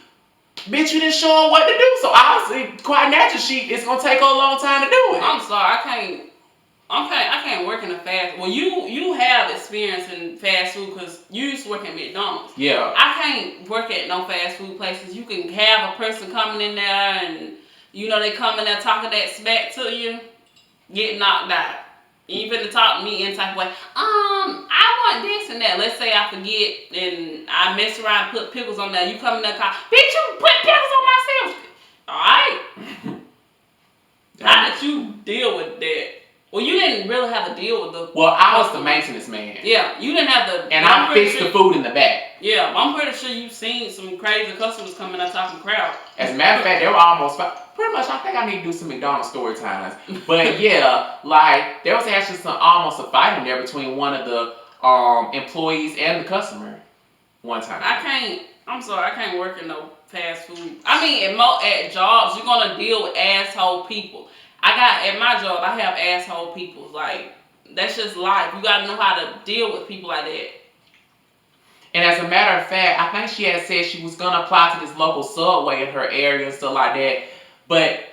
bitch, you didn't show her what to do. So obviously, quite naturally, it's gonna take her a long time to do it. I'm sorry, I can't work in a fast. Well, you have experience in fast food because you used to work at McDonald's. Yeah. I can't work at no fast food places. You can have a person coming in there and they come in there talking that smack to you, get knocked out. You finna talk to me in type of way. I want this and that. Let's say I forget and I mess around and put pickles on there. You come in there and call, bitch, you put pickles on my sandwich. Alright. How did you deal with that? Well, you didn't really have to deal with the... Well, I was the maintenance man. Yeah, you didn't have to... And I fixed the food in the back. Yeah, I'm pretty sure you've seen some crazy customers coming out talking crap. As a matter of fact, they were almost... Pretty much, I think I need to do some McDonald's story times. But yeah, like, there was actually almost a fight in there between one of the employees and the customer one time. I'm sorry, I can't work in no fast food. I mean, at jobs, you're going to deal with asshole people. At my job, I have asshole people. Like, that's just life. You got to know how to deal with people like that. And as a matter of fact, I think she had said she was going to apply to this local Subway in her area and stuff like that. But,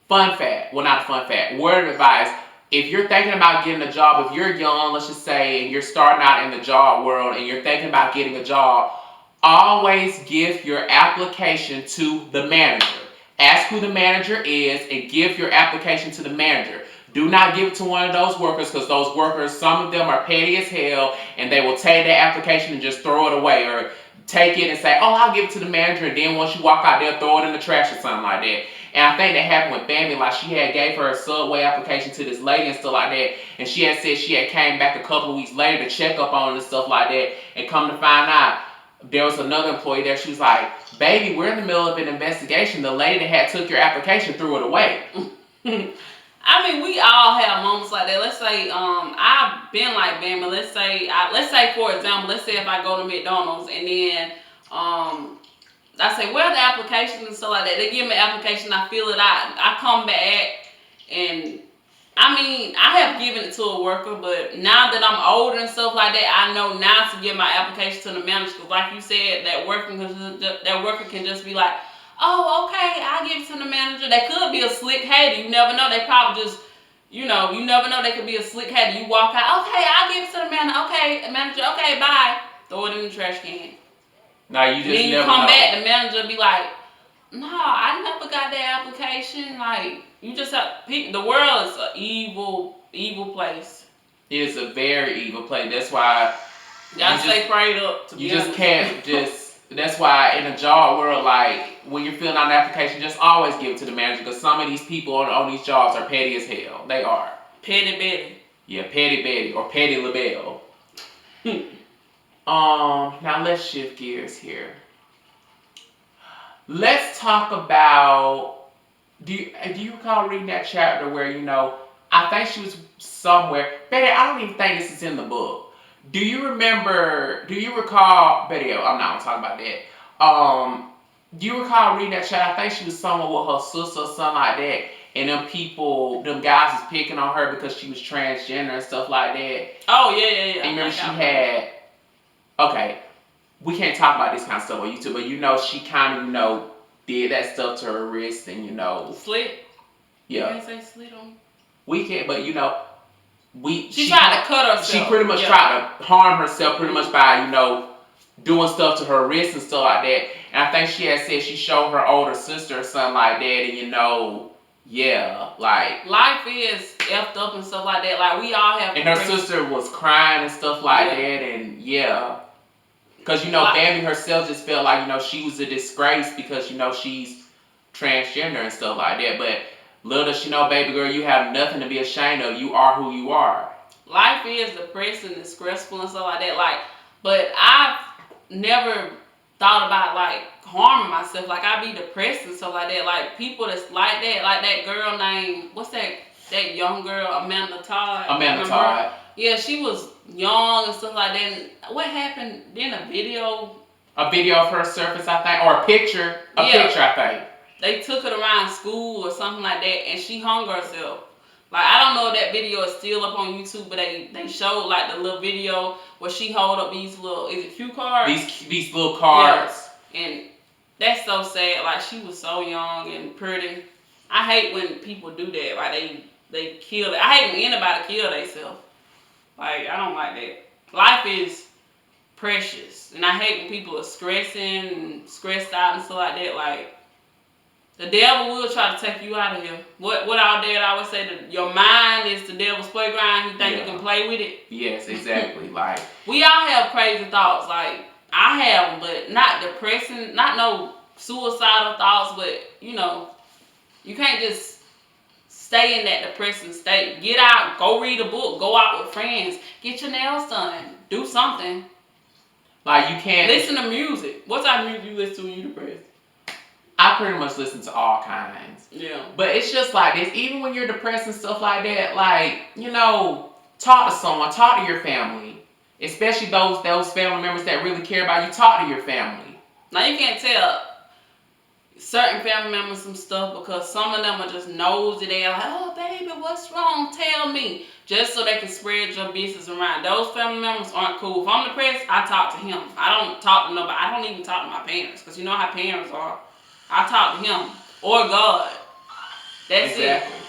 fun fact, well, not a fun fact, word of advice, if you're thinking about getting a job, if you're young, let's just say, and you're starting out in the job world and you're thinking about getting a job, always give your application to the manager. Ask who the manager is and give your application to the manager. Do not give it to one of those workers because those workers, some of them are petty as hell and they will take their application and just throw it away or take it and say, oh, I'll give it to the manager, and then once you walk out there, throw it in the trash or something like that. And I think that happened with Bambii. Like, she had gave her a Subway application to this lady and stuff like that, and she had said she had came back a couple of weeks later to check up on it and stuff like that, and come to find out, there was another employee there. She was like, baby, we're in the middle of an investigation. The lady that had took your application threw it away. I mean, we all have moments like that. Let's say, I've been like Bambii. Let's say, for example, let's say if I go to McDonald's and then, I say, where are the applications and stuff like that? They give me an application, I fill it out. I come back and, I mean, I have given it to a worker, but now that I'm older and stuff like that, I know now to give my application to the manager. Because like you said, that worker can just be like, oh, okay, I'll give it to the manager. They could be a slick hater. You never know. They probably just, you never know. They could be a slick hater. You walk out, okay, I'll give it to the manager. Okay, manager, okay, bye. Throw it in the trash can. No, you just then you never come know. Back, the manager be like, no, I never got that application. Like, you just have, the world is an evil place. It's a very evil place. That's why you gotta stay prayed up. To you be just honest. can't just. That's why in a job world, like when you're filling out an application, just always give it to the manager because some of these people on these jobs are petty as hell. They are. Petty Betty. Yeah, Petty Betty or Petty LaBelle. Now let's shift gears here. Let's talk about. Do you recall reading that chapter where I think she was somewhere. Betty, I don't even think this is in the book. Do you recall, Betty, I'm not gonna talk about that. Do you recall reading that chat? I think she was somewhere with her sister or something like that, and them guys was picking on her because she was transgender and stuff like that. Oh, yeah. And remember she had, okay, we can't talk about this kind of stuff on YouTube, but she kind of, did that stuff to her wrist and, Slit? Yeah. You can't say slit on? We can't, but she tried to cut herself. She pretty much tried to harm herself pretty much by, doing stuff to her wrist and stuff like that. And I think she had said she showed her older sister or something like that and like life is effed up and stuff like that. Like we all have. And her sister was crying and stuff like that and because Bambii herself just felt like she was a disgrace because she's transgender and stuff like that. But little does she know, baby girl, you have nothing to be ashamed of. You are who you are. Life is depressing and stressful and stuff like that. Like, but I've never thought about harming myself. Like I be depressed and stuff like that. Like people that's like that girl named what's that young girl, Amanda Todd. Yeah, she was young and stuff like that. And what happened? Then a video of her surface, I think, or a picture, I think. They took it around school or something like that, and she hung herself. Like, I don't know if that video is still up on YouTube, but they showed, the little video where she hold up these little, is it cue cards? These little cards. Yeah. And That's so sad. Like, she was so young and pretty. I hate when people do that. Like, they kill it. I hate when anybody kill themselves. Like, I don't like that. Life is precious. And I hate when people are stressing and stressed out and stuff like that. Like, the devil will try to take you out of here. What our dad always say, that your mind is the devil's playground. He think you can play with it. Yes, exactly. Like, we all have crazy thoughts. Like, I have them, but not depressing, not no suicidal thoughts, but, you know, you can't just stay in that depressing state. Get out, go read a book, go out with friends, get your nails done, do something. Like, you can't listen to music. What type of music you listen to when you depressed? I pretty much listen to all kinds. Yeah. But it's just like this, even when you're depressed and stuff like that, like, you know, talk to someone, talk to your family. Especially those family members that really care about you, talk to your family. Now, you can't tell certain family members some stuff because some of them are just nosy. They're like, oh, baby, what's wrong? Tell me. Just so they can spread your business around. Those family members aren't cool. If I'm depressed, I talk to him. I don't talk to nobody. I don't even talk to my parents because you know how parents are. I talk to him or God. That's exactly. it.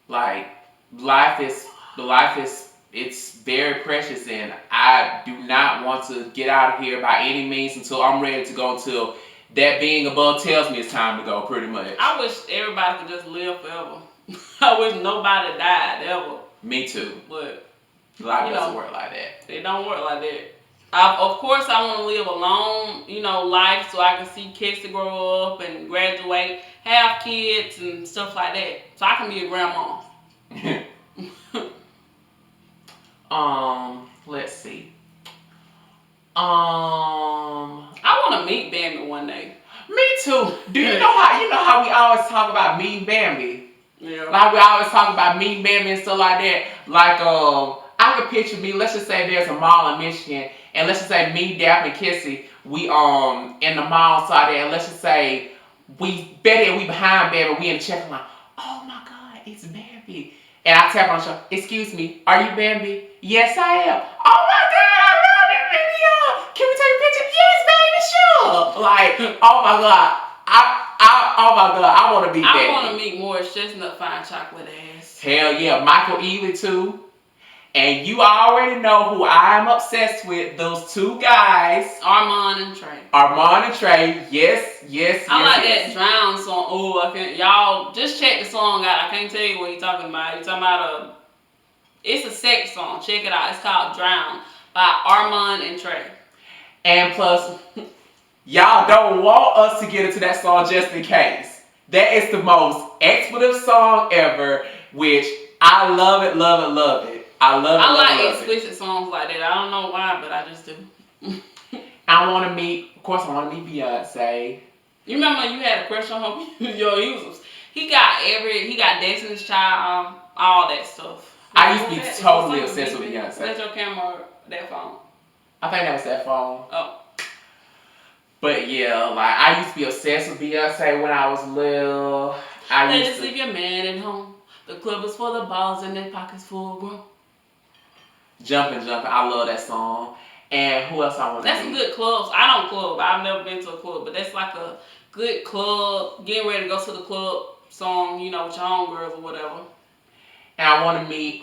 Like, life is it's very precious, and I do not want to get out of here by any means until I'm ready to go, until that being above tells me it's time to go, pretty much. I wish everybody could just live forever. I wish nobody died ever. Me too. But life doesn't work like that. It don't work like that. Of course, I want to live a long, life so I can see kids to grow up and graduate, have kids and stuff like that, so I can be a grandma. Let's see. I want to meet Bambii one day. Me too. Do you know how we always talk about meeting Bambii? Yeah. Like we always talk about meeting Bambii and stuff like that. Like I could picture me. Let's just say there's a mall in Michigan, and let's just say me, Dap, and Kissy, we in the mall side there, and let's just say we behind Bambii, we in the check line. Oh my God, it's Bambii. And I tap on the shoulder. Excuse me, are you Bambii? Yes, I am. Oh my God, I love that video. Can we take a picture? Yes, baby, sure. Like, oh my God, oh my God, I want to be Bambii. I want to meet Morris Chestnut Fine Chocolate Ass. Hell yeah, Michael Ealy too. And you already know who I'm obsessed with. Those two guys. Armand and Trey. Yes. I like that Drown song. Oh, I can't. Y'all just check the song out. I can't tell you what he's talking about. He's talking about it's a sex song. Check it out. It's called Drown by Armand and Trey. And plus, y'all don't want us to get into that song just in case. That is the most expletive song ever, which I love it. I like explicit songs like that. I don't know why, but I just do. I want to meet Beyonce. You remember you had a crush on him? Yo, he got Destiny's Child, all that stuff. I used to be totally obsessed with Beyonce. That's your camera, that phone. I think that was that phone. Oh. But yeah, like I used to be obsessed with Beyonce when I was little. Let us leave your man at home. The club is for the balls and their pockets full grown. Jumping. I love that song. And who else I want to meet? That's some good clubs. I don't club. I've never been to a club, but that's like a good club, getting ready to go to the club song, with your homegirls or whatever. And I want to meet,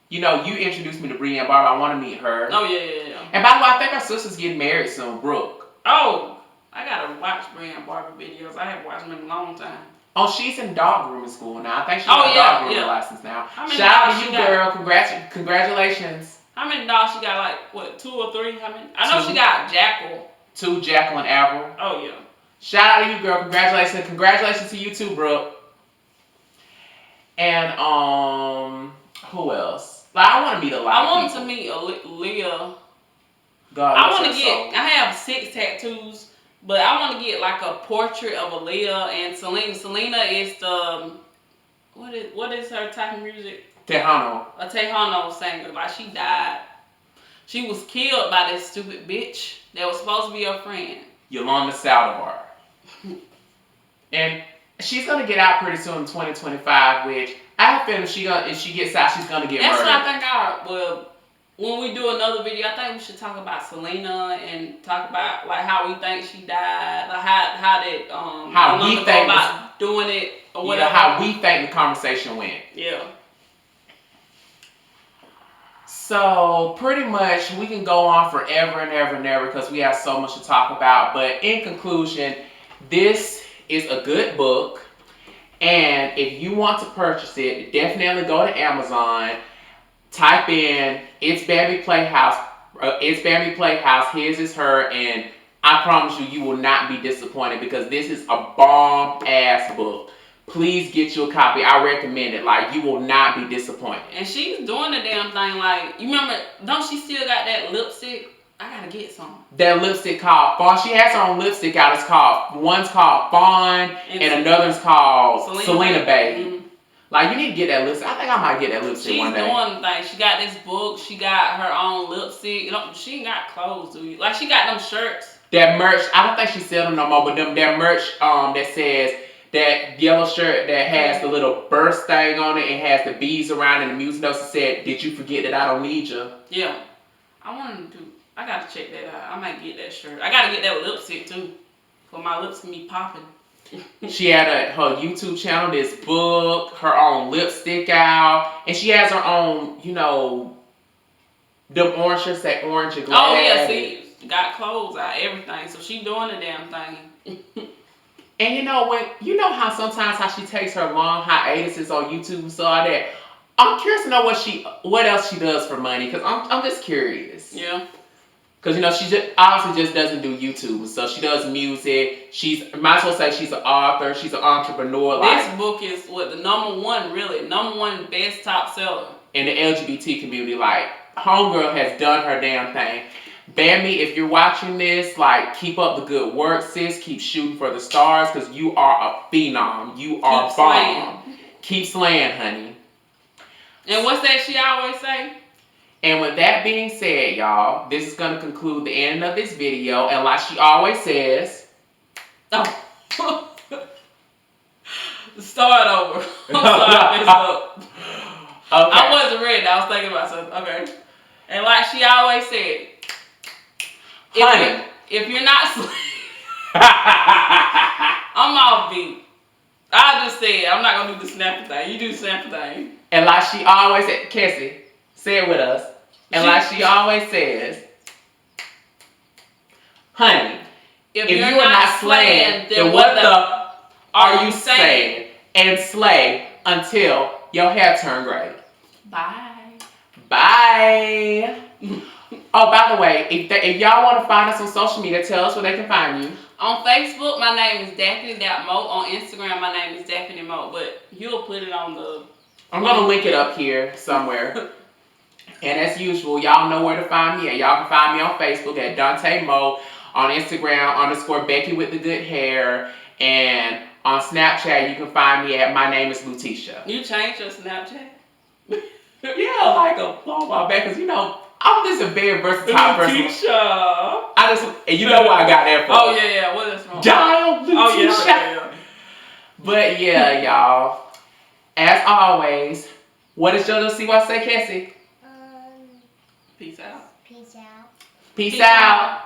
you introduced me to Brienne Barber. I want to meet her. Oh, yeah. And by the way, I think our sister's getting married soon, Brooke. Oh, I got to watch Brienne Barber videos. I haven't watched them in a long time. Oh, she's in dog grooming school now. I think she's got a dog grooming license now. Shout out to you, girl. Congratulations. How many dogs she got? Like, what, 2 or 3? How many? I know she got Jackal. 2, Jackal and Avril. Oh, yeah. Shout out to you, girl. Congratulations. Congratulations to you too, Brooke. And, who else? Like, I want to meet a lot of people. I want to meet Leah. God, I have 6 tattoos. But I want to get like a portrait of Aaliyah and Selena. Selena is the what is her type of music? Tejano. A Tejano singer. Like she died. She was killed by this stupid bitch that was supposed to be her friend. Yolanda Saldivar. And she's gonna get out pretty soon in 2025. Which I have a feeling if she gets out, she's gonna get murdered. That's what I think. when we do another video, I think we should talk about Selena and talk about like how we think she died, like how we go think about doing it or whatever. Yeah, how we think the conversation went. Yeah. So pretty much we can go on forever and ever and ever because we have so much to talk about. But in conclusion, this is a good book. And if you want to purchase it, definitely go to Amazon. Type in ItsBambii Playhouse. ItsBambii Playhouse. His is her, and I promise you, you will not be disappointed because this is a bomb ass book. Please get you a copy. I recommend it. Like, you will not be disappointed. And she's doing the damn thing. Like, you remember? Don't she still got that lipstick? I gotta get some. That lipstick called Fawn. She has her own lipstick out. It's called, one's called Fawn and another one's called Selena Baby. Mm-hmm. Like, you need to get that lipstick. I think I might get that lipstick one day. She's doing the thing. She got this book. She got her own lipstick. You know, she ain't got clothes, do you? Like, she got them shirts. That merch, I don't think she sells them no more, but that merch that says, that yellow shirt that has the little burst thing on it and has the beads around and the music notes that said, "Did you forget that I don't need you?" Yeah. I gotta check that out. I might get that shirt. I gotta get that lipstick too. For my lips to be popping. She had her YouTube channel, this book, her own lipstick out, and she has her own, you know, them orange shirts that orange and glad. Oh yeah, see, got clothes out, everything. So she doing the damn thing. And you know how sometimes how she takes her long hiatuses on YouTube and so all that. I'm curious to know what else she does for money because I'm just curious. Yeah. Because she obviously just doesn't do YouTube, so she does music. Might as well say she's an author. She's an entrepreneur. This book is what the number one best top seller in the LGBT community. Like, homegirl has done her damn thing. Bambii, if you're watching this, like, keep up the good work, sis. Keep shooting for the stars because you are a phenom. You are bomb. Keep slaying, honey. And what's that she always say? And with that being said, y'all, this is going to conclude the end of this video. And like she always says... Oh. Start over. I'm sorry, I messed up. Okay. I wasn't ready. I was thinking about something. Okay. And like she always said... Honey. If you're not sleeping... I'm off beat. I just said, I'm not going to do the snapper thing. You do the snapper thing. And like she always said... Cassie, say it with us. And like she always says... Honey, if you are not slaying, then what the are you saying? And slay until your hair turn gray. Bye. Bye. Oh, by the way, if y'all want to find us on social media, tell us where they can find you. On Facebook, my name is Daphne.Mo. On Instagram, my name is Daphne Mo. But you'll put it on the... I'm going to link it up here somewhere. And as usual, y'all know where to find me. And y'all can find me on Facebook at Dante Mo. On Instagram, _Becky with the good hair. And on Snapchat, you can find me at MyNameIsLuteesha. You changed your Snapchat? Yeah, like a long while back. Because, I'm just a very versatile person. Luteesha. And you know what I got that from. Oh, yeah. What is wrong? Dial Luteesha. Oh, yeah. But, yeah, y'all. As always, what does JoJo Siwa say, Cassie? Peace out. Peace out. Peace out.